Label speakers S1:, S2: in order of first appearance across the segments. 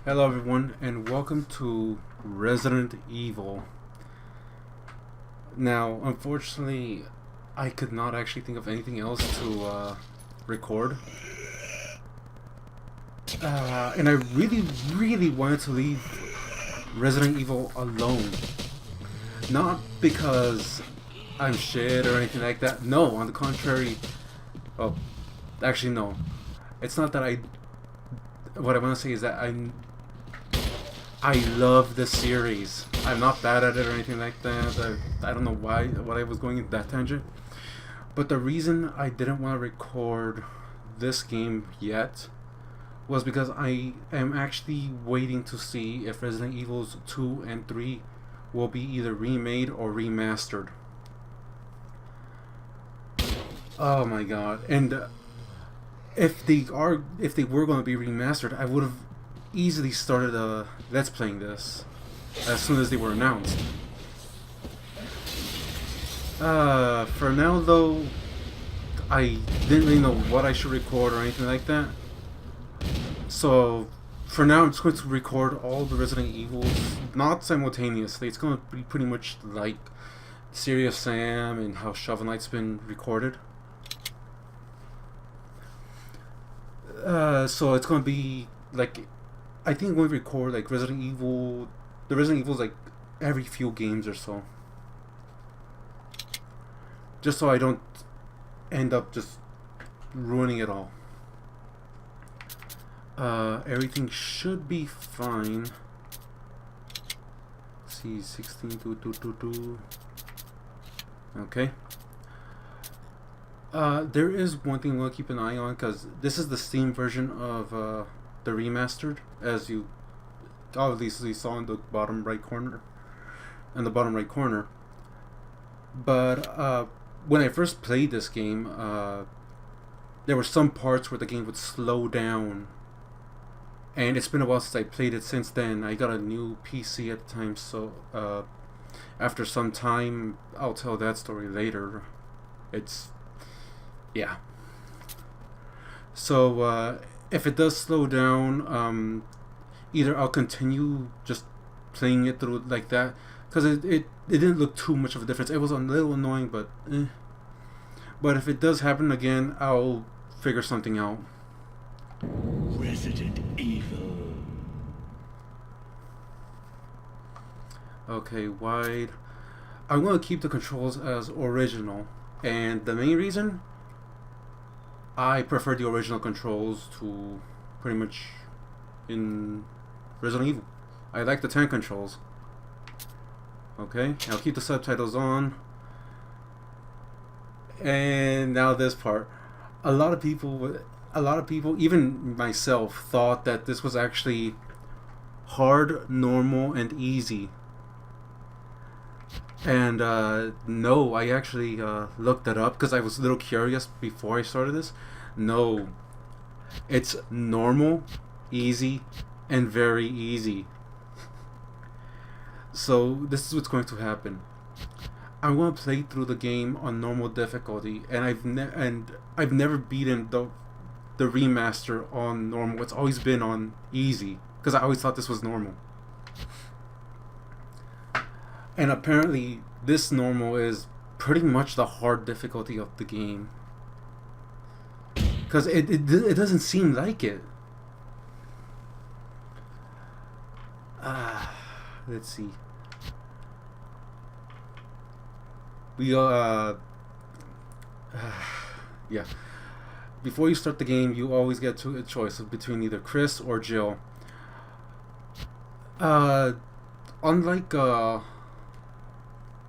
S1: Hello everyone and welcome to Resident Evil. Now, unfortunately, I could not actually think of anything else to record. And I really wanted to leave Resident Evil alone. Not because I'm shit or anything like that. No, on the contrary. Oh, actually no. It's not that what I want to say is that I love this series. I'm not bad at it or anything like that. I don't know why I was going in that tangent. But the reason I didn't want to record this game yet was because I am actually waiting to see if Resident Evils 2 and 3 will be either remade or remastered. Oh my god. And if they were going to be remastered, I would have easily started let's playing this as soon as they were announced. For now though, I didn't really know what I should record or anything like that. So for now I'm just going to record all the Resident Evils, not simultaneously. It's going to be pretty much like Serious Sam and how Shovel Knight's been recorded. So it's going to be like, I think I'm going to record like the Resident Evil's like every few games or so. Just so I don't end up just ruining it all. Everything should be fine. Let's see, 16. Okay. There is one thing we'll keep an eye on, because this is the Steam version of the remastered, as you obviously saw in the bottom right corner. But when I first played this game, there were some parts where the game would slow down, and it's been a while since I played it. Since then, I got a new PC at the time, so after some time, I'll tell that story later. Yeah. So if it does slow down, either I'll continue just playing it through like that, because it didn't look too much of a difference. It was a little annoying, but But if it does happen again, I'll figure something out.
S2: Resident Evil.
S1: Okay, wide. I'm going to keep the controls as original, and the main reason, I prefer the original controls to pretty much in Resident Evil. I like the tank controls. Okay, I'll keep the subtitles on. And now this part. A lot of people, even myself, thought that this was actually hard, normal, and easy. And no, I actually looked it up because I was a little curious before I started this. No, it's normal, easy, and very easy. So this is what's going to happen. I'm going to play through the game on normal difficulty, and I've never beaten the remaster on normal. It's always been on easy because I always thought this was normal. And apparently this normal is pretty much the hard difficulty of the game, because it doesn't seem like it. Let's see. We yeah. Before you start the game, you always get a choice between either Chris or Jill. Unlike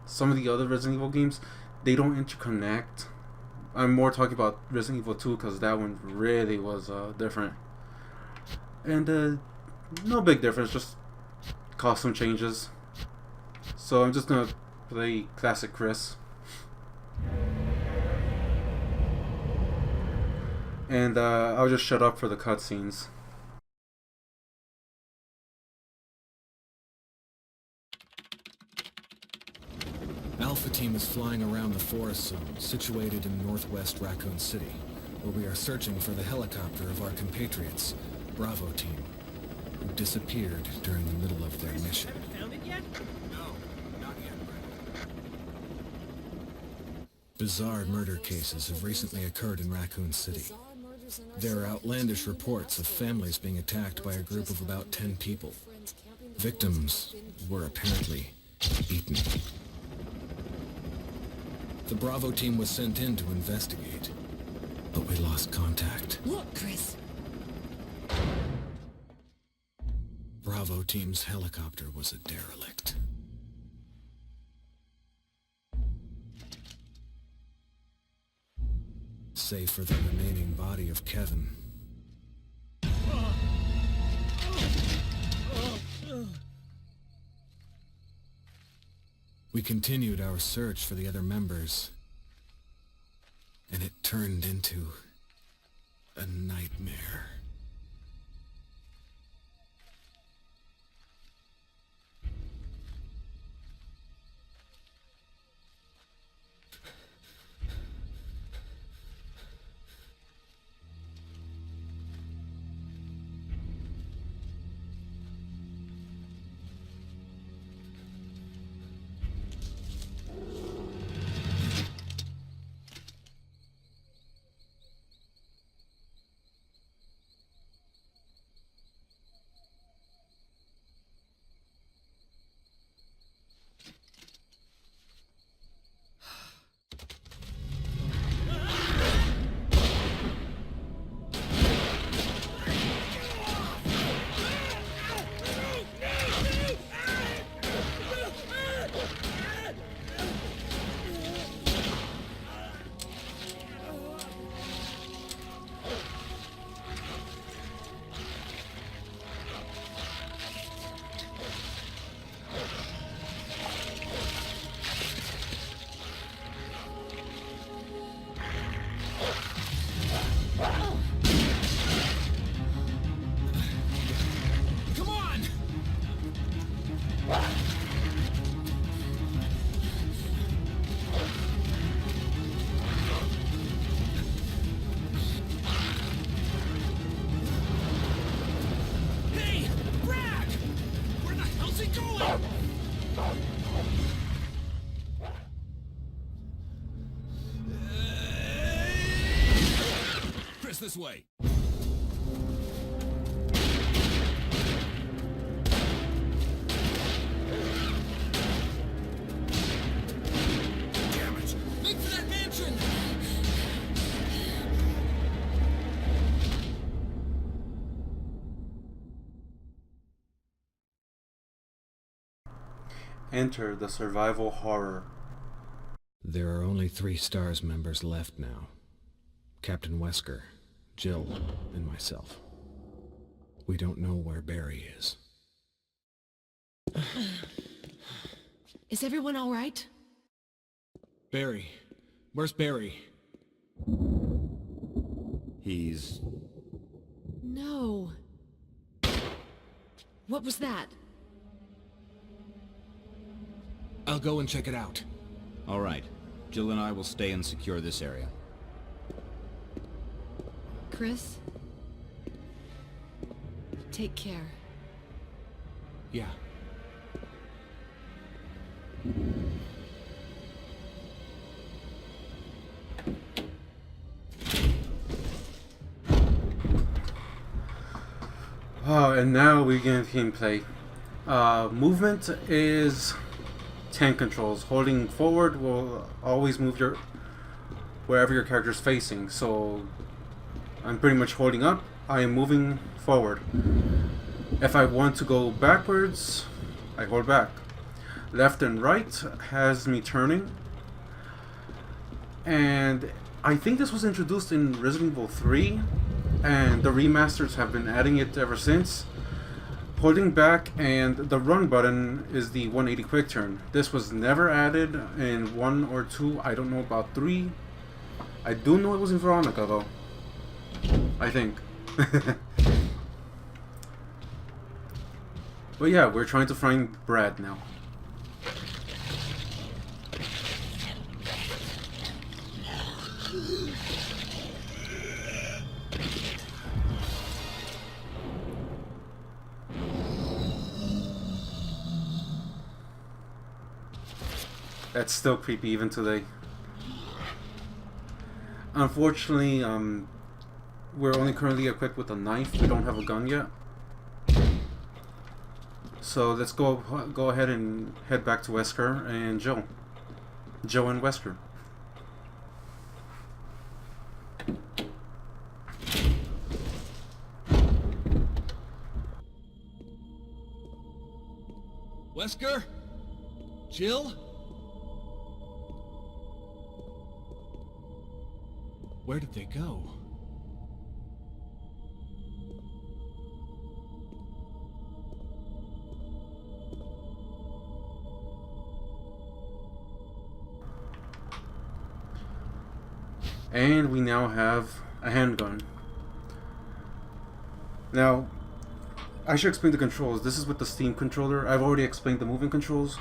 S1: some of the other Resident Evil games, they don't interconnect. I'm more talking about Resident Evil 2 because that one really was different. And no big difference, just costume changes. So I'm just gonna play classic Chris. And I'll just shut up for the cutscenes.
S3: Alpha Team is flying around the forest zone situated in northwest Raccoon City, where we are searching for the helicopter of our compatriots, Bravo Team. who disappeared during the middle of their mission.
S2: Found it yet?
S3: No, not yet, Bizarre murder cases have recently occurred in Raccoon City. There are outlandish reports of families being attacked by a group of about 10 people. Victims were apparently eaten. The Bravo team was sent in to investigate, but we lost contact.
S4: Look, Chris.
S3: Bravo team's helicopter was a derelict. Save for the remaining body of Kevin. We continued our search for the other members, and it turned into a nightmare. This way. Damn it! Make for that mansion!
S1: Enter the survival horror.
S3: There are only 3 STARS members left now. Captain Wesker, Jill, and myself. We don't know where Barry is.
S4: Is everyone all right?
S3: Barry? Where's Barry?
S5: He's...
S4: No. What was that?
S3: I'll go and check it out.
S5: all right. Jill and I will stay and secure this area.
S4: Chris? Take care.
S3: Yeah.
S1: Oh, and now we begin gameplay. Movement is tank controls. Holding forward will always move your wherever your character is facing. So I'm pretty much holding up. I am moving forward. If I want to go backwards, I hold back. Left and right has me turning. And I think this was introduced in Resident Evil 3, and the remasters have been adding it ever since. Holding back and the run button is the 180 quick turn. This was never added in 1 or 2. I don't know about 3. I do know it was in Veronica though. I think. But yeah, we're trying to find Brad now. That's still creepy even today. Unfortunately, we're only currently equipped with a knife. We don't have a gun yet. So let's go ahead and head back to Wesker and Joe. Joe and Wesker.
S3: Wesker? Jill? Where did they go?
S1: And we now have a handgun. Now, I should explain the controls. This is with the Steam controller. I've already explained the moving controls.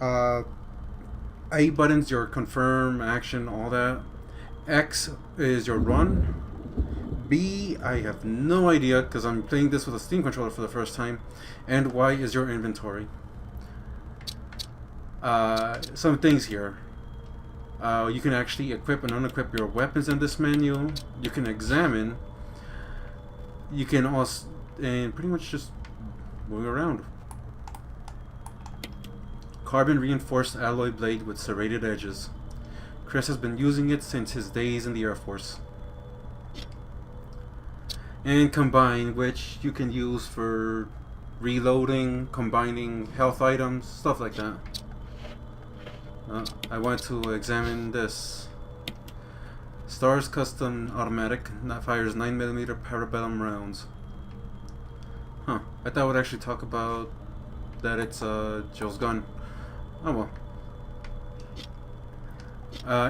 S1: A button's your confirm, action, all that. X is your run. B, I have no idea because I'm playing this with a Steam controller for the first time. And Y is your inventory. Some things here. You can actually equip and unequip your weapons in this menu. You can examine. You can also, and pretty much just move around. Carbon reinforced alloy blade with serrated edges. Chris has been using it since his days in the Air Force. And combine, which you can use for reloading, combining health items, stuff like that. I want to examine this. Stars Custom Automatic that fires 9mm parabellum rounds. Huh. I thought I would actually talk about that it's Joe's gun. Oh well.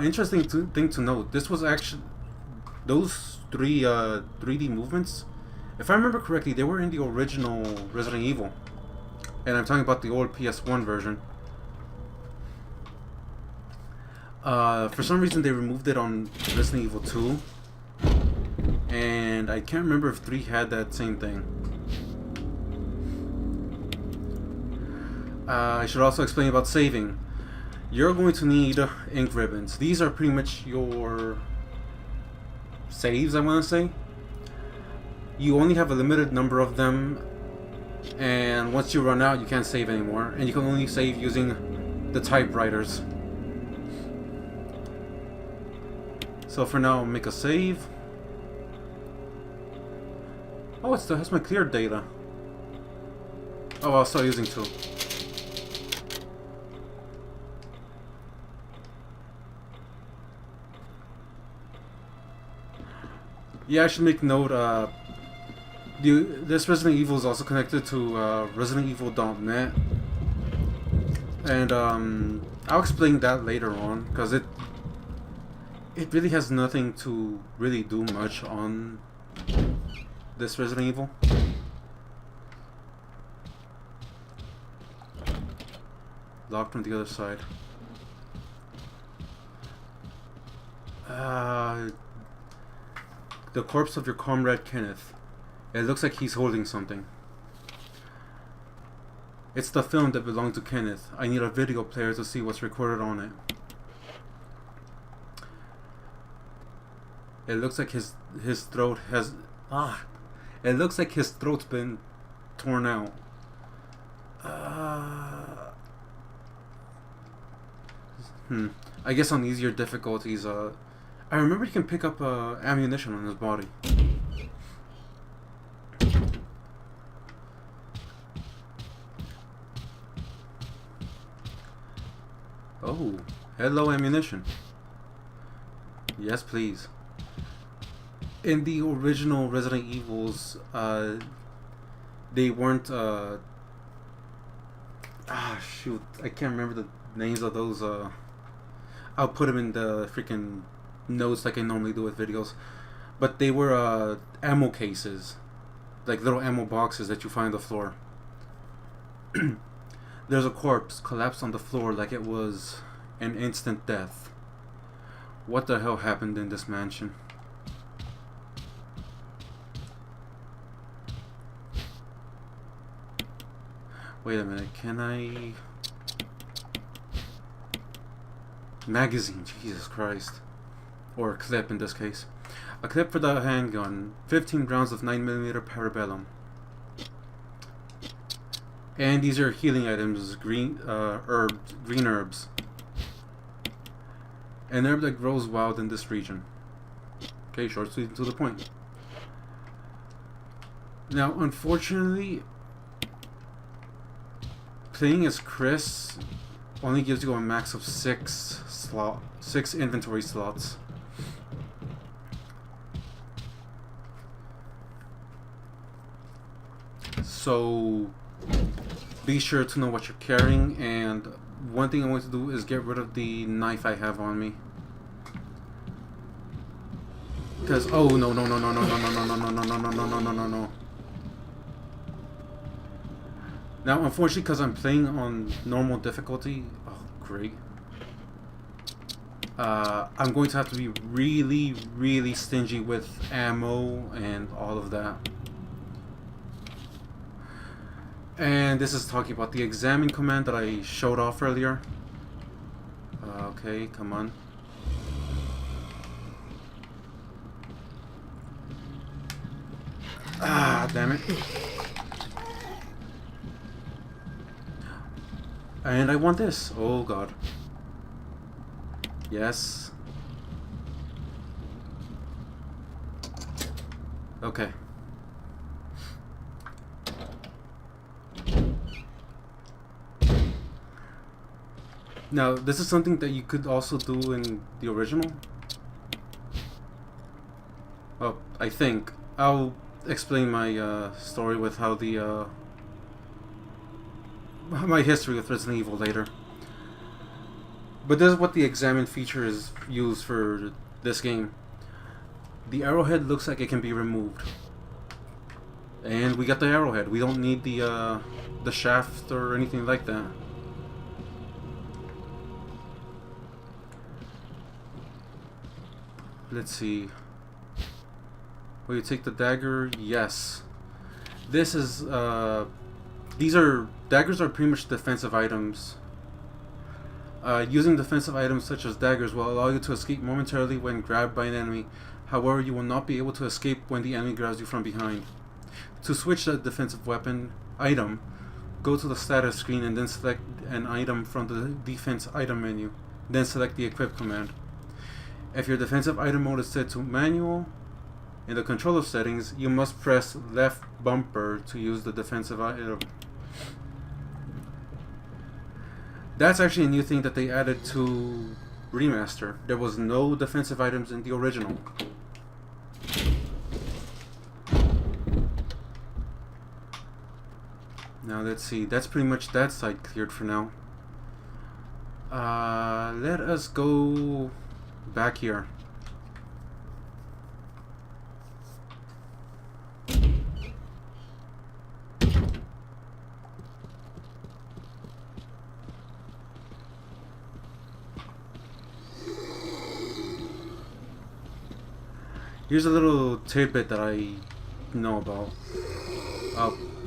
S1: Interesting thing to note. This was actually those three 3D movements. If I remember correctly, they were in the original Resident Evil, and I'm talking about the old PS1 version. For some reason they removed it on Resident Evil 2, and I can't remember if 3 had that same thing. I should also explain about saving. You're going to need ink ribbons. These are pretty much your saves, I want to say. You only have a limited number of them, and once you run out you can't save anymore, and you can only save using the typewriters. So for now, I'll make a save. Oh, it still has my cleared data. Oh, I'll start using 2. Yeah, I should make note, this Resident Evil is also connected to ResidentEvil.net. And I'll explain that later on, because it really has nothing to really do much on this Resident Evil. Locked from the other side. The corpse of your comrade Kenneth. It looks like he's holding something. It's the film that belonged to Kenneth. I need a video player to see what's recorded on it. It looks like his throat has it looks like his throat's been torn out. I guess on easier difficulties, I remember you can pick up ammunition on his body. Oh, hello ammunition. Yes, please. In the original Resident Evils, they weren't, shoot, I can't remember the names of those, I'll put them in the freaking notes like I normally do with videos, but they were, ammo cases, like little ammo boxes that you find on the floor. There's a corpse collapsed on the floor like it was an instant death. What the hell happened in this mansion? Wait a minute, can I... magazine, Jesus Christ. Or clip in this case. A clip for the handgun, 15 rounds of 9mm parabellum. And these are healing items, green herbs. An herb that grows wild in this region. Okay, short, sweet, and to the point. Now, unfortunately, playing as Chris only gives you a max of 6 inventory slots. So be sure to know what you're carrying, and one thing I want to do is get rid of the knife I have on me. Because oh no. Now unfortunately, because I'm playing on normal difficulty, oh great. I'm going to have to be really stingy with ammo and all of that. And this is talking about the examine command that I showed off earlier. Okay, come on. Ah, damn it. And I want this. Oh god. Yes. Okay. Now, this is something that you could also do in the original. Oh, I think. I'll explain my story with how the my history with Resident Evil later. But this is what the examine feature is used for this game. The arrowhead looks like it can be removed. And we got the arrowhead. We don't need the shaft or anything like that. Let's see. Will you take the dagger? Yes. This is daggers are pretty much defensive items. Using defensive items such as daggers will allow you to escape momentarily when grabbed by an enemy. However, you will not be able to escape when the enemy grabs you from behind. To switch the defensive weapon item, go to the status screen and then select an item from the defense item menu. Then select the equip command. If your defensive item mode is set to manual, in the controller settings, you must press left bumper to use the defensive item. That's actually a new thing that they added to Remaster. There was no defensive items in the original. Now let's see, that's pretty much that side cleared for now. Let us go back here. Here's a little tidbit that I know about.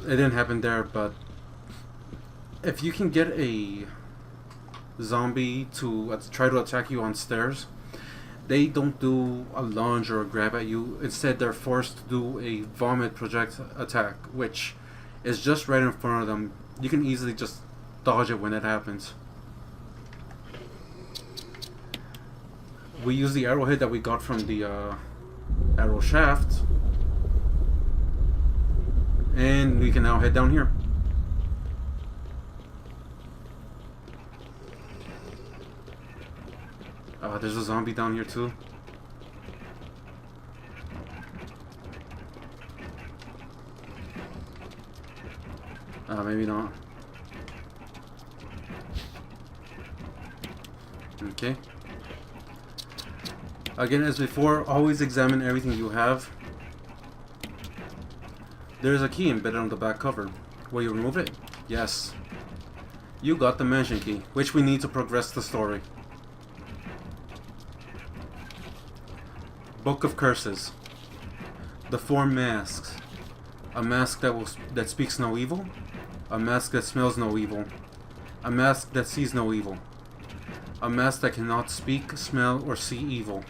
S1: It didn't happen there, but if you can get a zombie to try to attack you on stairs, they don't do a lunge or a grab at you. Instead, they're forced to do a vomit project attack, which is just right in front of them. You can easily just dodge it when it happens. We use the arrowhead that we got from the arrow shaft, and we can now head down here. There's a zombie down here too. Maybe not. Okay. Again, as before, always examine everything you have. There's a key embedded on the back cover. Will you remove it? Yes. You got the mansion key, which we need to progress the story. Book of Curses. The 4 masks. A mask that speaks no evil. A mask that smells no evil. A mask that sees no evil. A mask that cannot speak, smell, or see evil.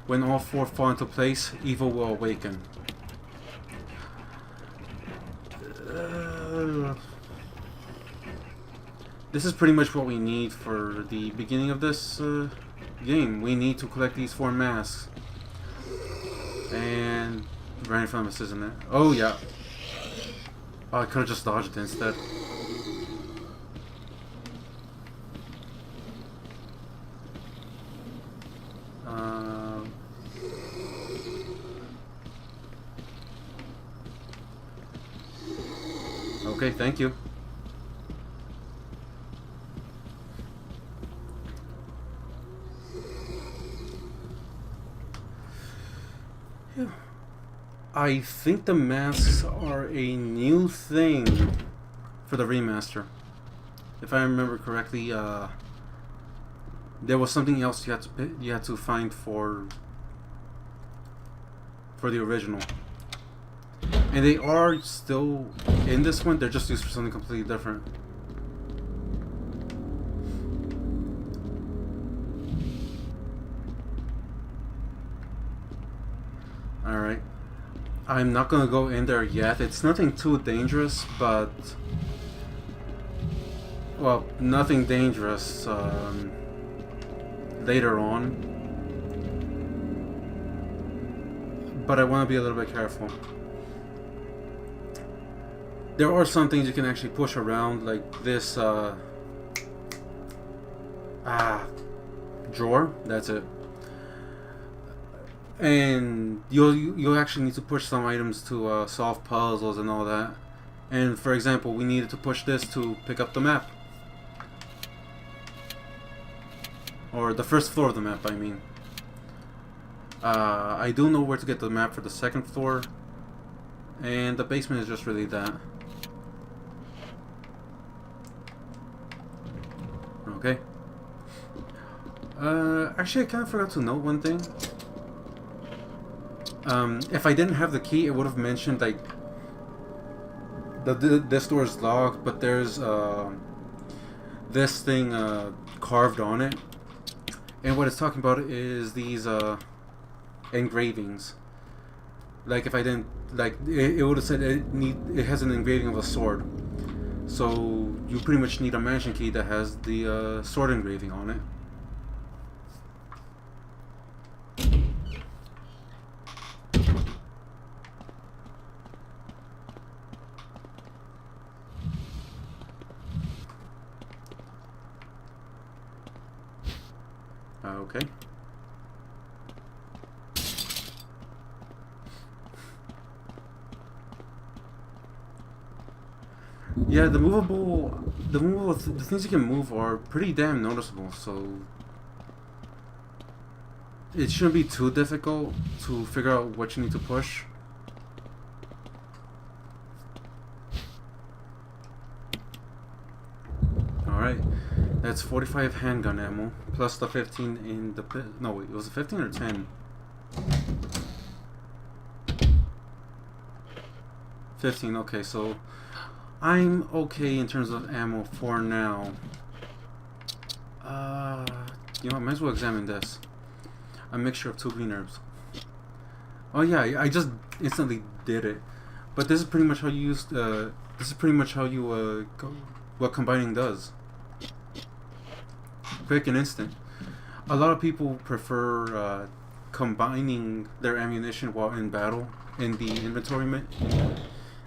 S1: When all four fall into place, evil will awaken. This is pretty much what we need for the beginning of this game. We need to collect these 4 masks. And... Very famous, isn't it? Oh, yeah. Oh, I could have just dodged it instead. Okay, thank you. I think the masks are a new thing for the remaster. If I remember correctly, there was something else you had to find for the original. And they are still in this one, they're just used for something completely different. Alright. I'm not gonna go in there yet. It's nothing too dangerous, but... Well, nothing dangerous later on. But I want to be a little bit careful. There are some things you can actually push around, like this drawer. That's it. And you'll actually need to push some items to solve puzzles and all that. And for example, we needed to push this to pick up the map, or the first floor of the map, I mean. I do know where to get the map for the second floor, and the basement is just really that. Okay. Actually, I kind of forgot to note one thing. If I didn't have the key, it would have mentioned like this door is locked, but there's this thing carved on it, and what it's talking about is these engravings. Like if I didn't, like it would have said it has an engraving of a sword. So you pretty much need a mansion key that has the sword engraving on it. Okay. Yeah, the things you can move are pretty damn noticeable, so it shouldn't be too difficult to figure out what you need to push. Alright, that's 45 handgun ammo, plus the 15 in the pit. No, wait, it was a 15 or 10? 15, okay, so I'm okay in terms of ammo for now. You know, I might as well examine this. A mixture of 2 green herbs. Oh yeah, I just instantly did it. But this is pretty much how you use. This is pretty much how you what combining does. Quick and instant. A lot of people prefer combining their ammunition while in battle in the inventory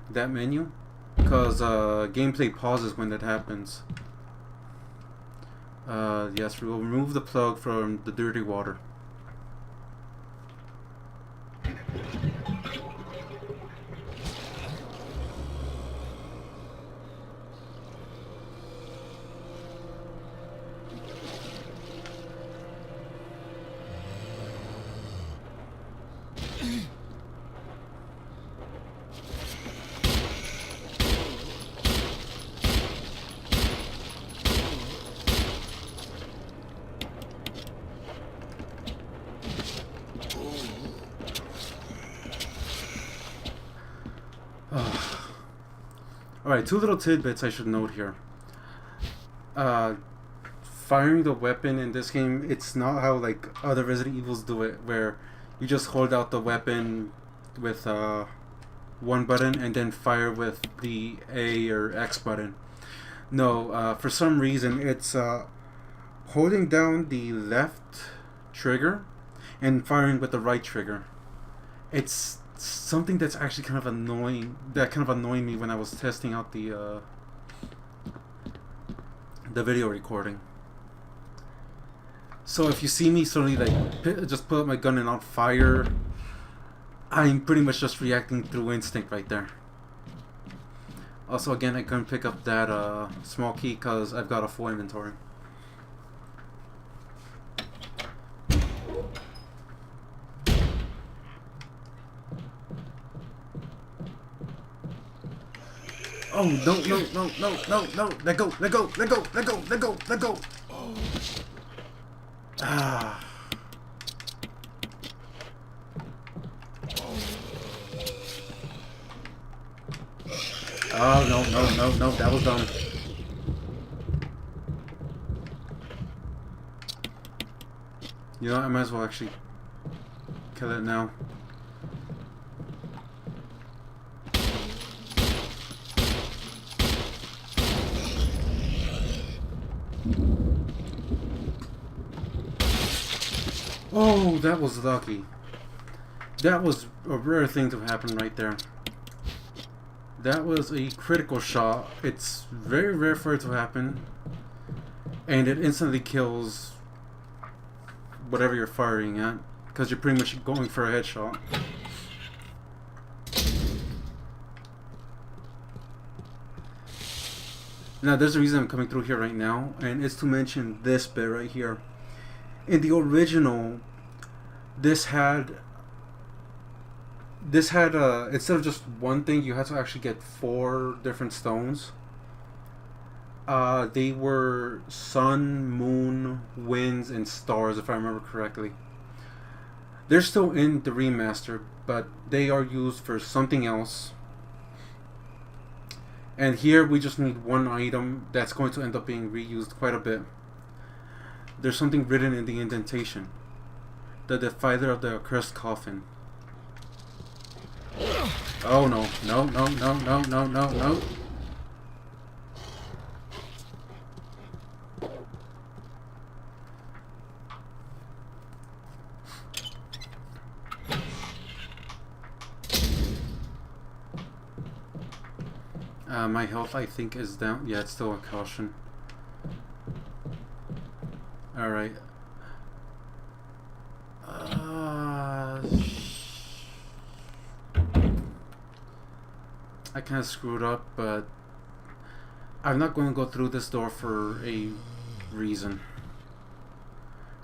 S1: that menu, because gameplay pauses when that happens. Yes, we will remove the plug from the dirty water. Alright, 2 little tidbits I should note here. firing the weapon in this game, it's not how like other Resident Evils do it, where you just hold out the weapon with one button and then fire with the A or X button. No, for some reason it's holding down the left trigger and firing with the right trigger. It's something that's actually kind of annoying. That kind of annoyed me when I was testing out the video recording. So if you see me suddenly like just put up my gun and not fire, I'm pretty much just reacting through instinct right there. Also, again, I couldn't pick up that small key because I've got a full inventory. Oh, no. Let go. Ah. Oh, no, that was dumb. You know, I might as well actually kill it now. Oh, that was lucky. That was a rare thing to happen right there. That was a critical shot. It's very rare for it to happen. And it instantly kills whatever you're firing at, because you're pretty much going for a headshot. Now, there's a reason I'm coming through here right now, and it's to mention this bit right here. In the original, this had instead of just one thing, you had to actually get 4 different stones. They were sun, moon, winds, and stars, if I remember correctly. They're still in the remaster, but they are used for something else. And here we just need one item that's going to end up being reused quite a bit. There's something written in the indentation. The Defiler of the Accursed Coffin. Oh no. No. My health, I think, is down. Yeah, it's still a caution. Alright. I kind of screwed up, but I'm not going to go through this door for a reason.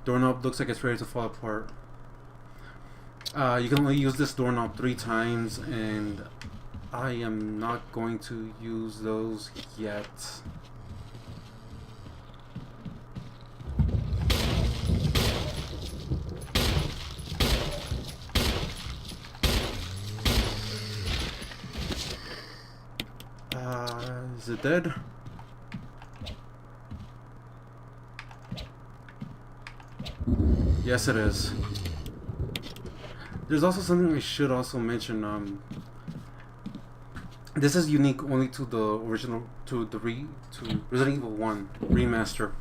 S1: Doorknob looks like it's ready to fall apart. You can only use this doorknob 3 times, and I am not going to use those yet. Is it dead? Yes, it is. There's also something I should also mention. This is unique only to the original, to Resident Evil 1 Remaster.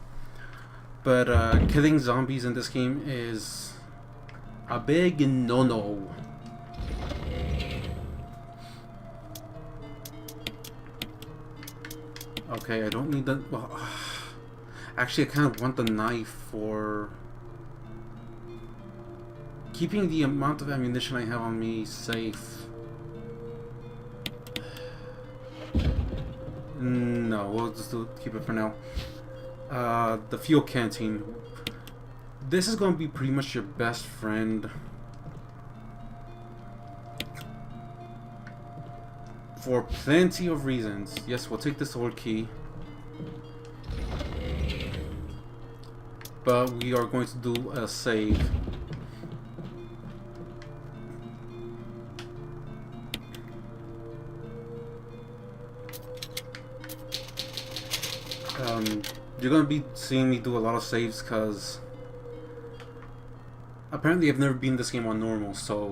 S1: But killing zombies in this game is a big no-no. Okay, I don't need the... Well, actually, I kind of want the knife for keeping the amount of ammunition I have on me safe. No, we'll just keep it for now. The fuel canteen. This is going to be pretty much your best friend for plenty of reasons. Yes, we'll take this old key, but we are going to do a save. You're gonna be seeing me do a lot of saves because apparently I've never beaten this game on normal, so